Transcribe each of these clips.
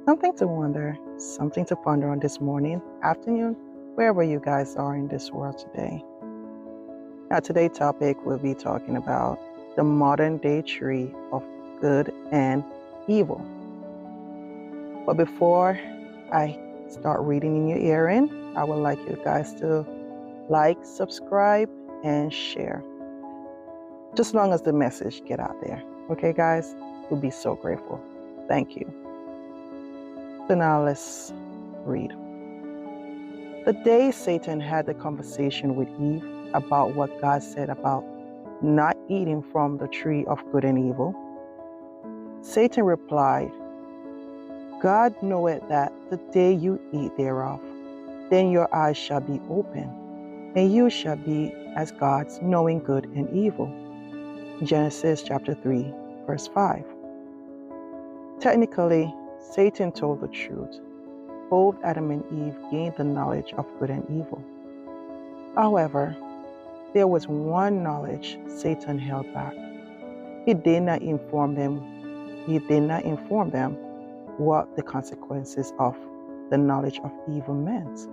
Something to wonder, something to ponder on this morning, afternoon, wherever you guys are in this world today. Now, today's topic we'll be talking about the modern day tree of good and evil. But before I start reading in your ear, I would like you guys to like, subscribe, and share. Just as long as the message get out there. Okay, guys? We'll be so grateful. Thank you. So now let's read. The day Satan had the conversation with Eve about what God said about not eating from the tree of good and evil, Satan replied, God knoweth that the day you eat thereof, then your eyes shall be open, and you shall be as gods, knowing good and evil. Genesis chapter 3, verse 5. Technically, Satan told the truth. Both Adam and Eve gained the knowledge of good and evil. However, there was one knowledge Satan held back. He did not inform them what the consequences of the knowledge of evil meant.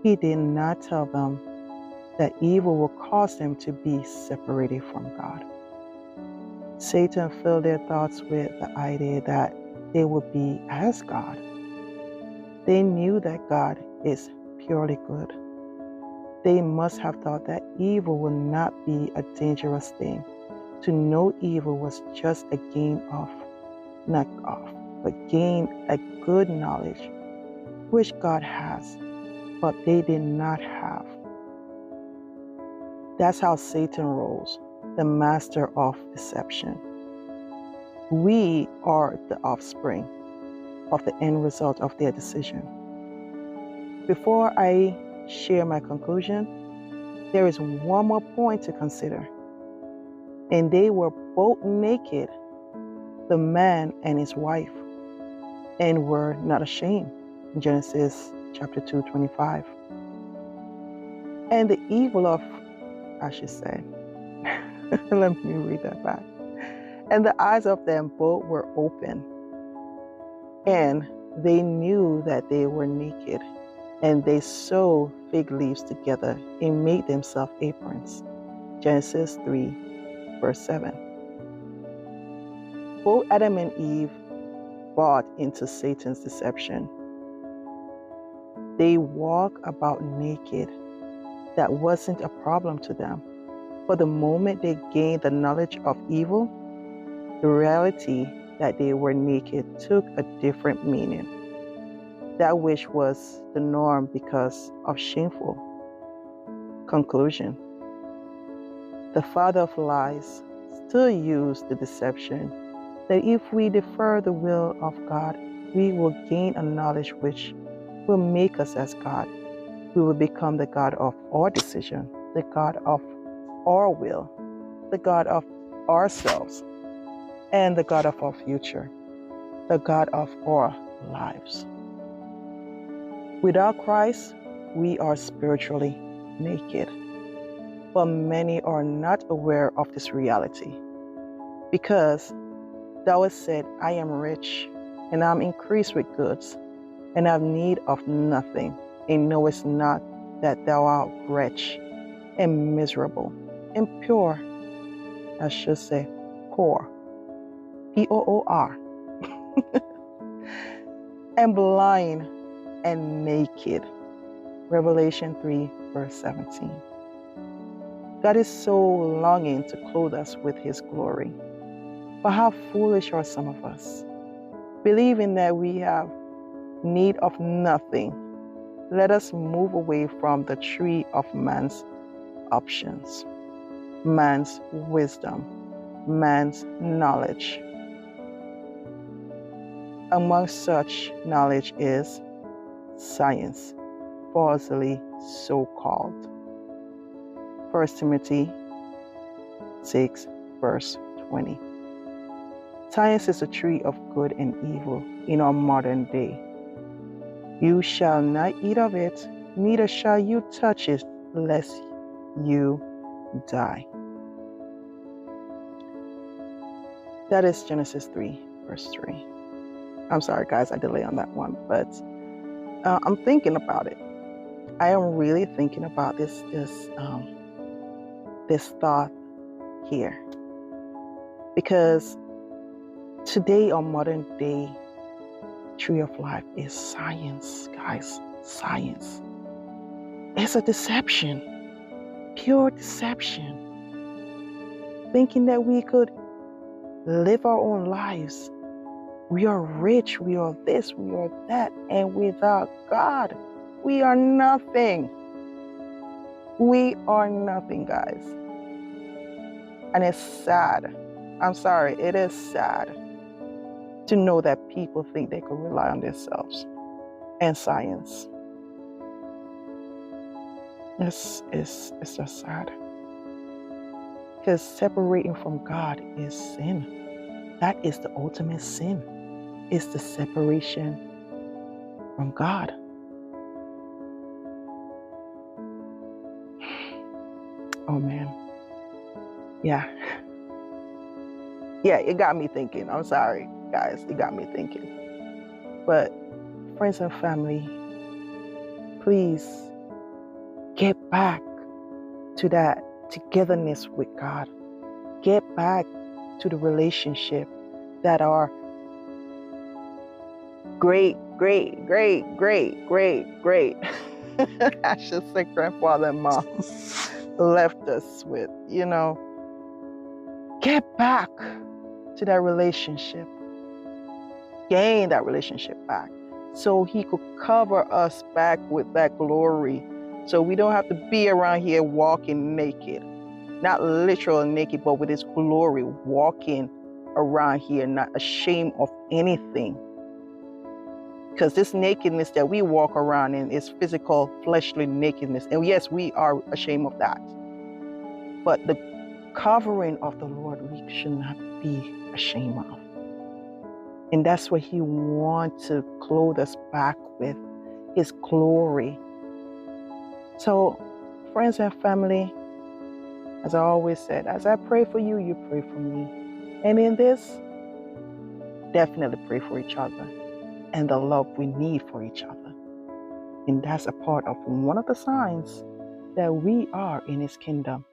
He did not tell them that evil will cause them to be separated from God. Satan filled their thoughts with the idea that they would be as God. They knew that God is purely good. They must have thought that evil would not be a dangerous thing. To know evil was just a gain a good knowledge, which God has, but they did not have. That's how Satan rolls, the master of deception. We are the offspring of the end result of their decision. Before I share my conclusion, there is one more point to consider. And they were both naked, the man and his wife, and were not ashamed. Genesis chapter 2:25. And the evil of, let me read that back. And the eyes of them both were open, and they knew that they were naked, and they sewed fig leaves together and made themselves aprons. Genesis 3, verse 7. Both Adam and Eve bought into Satan's deception. They walk about naked. That wasn't a problem to them. But the moment they gained the knowledge of evil, the reality that they were naked took a different meaning. That which was the norm because of shameful. Conclusion. The father of lies still used the deception that if we defer the will of God, we will gain a knowledge which will make us as God. We will become the God of our decision, the God of our will, the God of ourselves, and the God of our future, the God of our lives. Without Christ, we are spiritually naked. But many are not aware of this reality because thou hast said, I am rich, and I am increased with goods, and have need of nothing, and knowest not that thou art wretched, and miserable, and pure, I should say, poor, P-O-O-R, and blind, and naked. Revelation 3, verse 17. God is so longing to clothe us with His glory. But how foolish are some of us, believing that we have need of nothing. Let us move away from the tree of man's options, man's wisdom, man's knowledge. Among such knowledge is science, falsely so called. 1 Timothy 6, verse 20. Science is a tree of good and evil in our modern day. You shall not eat of it, neither shall you touch it, lest you die. That is Genesis 3, verse 3. I'm sorry, guys, I delay on that one, but I'm thinking about it. I am really thinking about this thought here, because today, our modern day tree of life is science, guys. Science. It's a deception, pure deception. Thinking that we could live our own lives. We are rich, we are this, we are that, and without God, we are nothing. We are nothing, guys. And it's sad. I'm sorry, it is sad to know that people think they could rely on themselves and science. It's just sad. Because separating from God is sin. That is the ultimate sin. It's the separation from God. Oh man. Yeah. Yeah, it got me thinking. I'm sorry, guys. It got me thinking. But friends and family, please get back to that togetherness with God. Get back to the relationship that our great I should say grandfather and mom left us with, Get back to that relationship. Gain that relationship back so he could cover us back with that glory. So we don't have to be around here walking naked. Not literally naked, but with his glory, walking around here, not ashamed of anything. Because this nakedness that we walk around in is physical, fleshly nakedness. And yes, we are ashamed of that. But the covering of the Lord, we should not be ashamed of. And that's what he wants to clothe us back with, his glory. So, friends and family, as I always said, as I pray for you, you pray for me. And in this, definitely pray for each other and the love we need for each other. And that's a part of one of the signs that we are in his kingdom.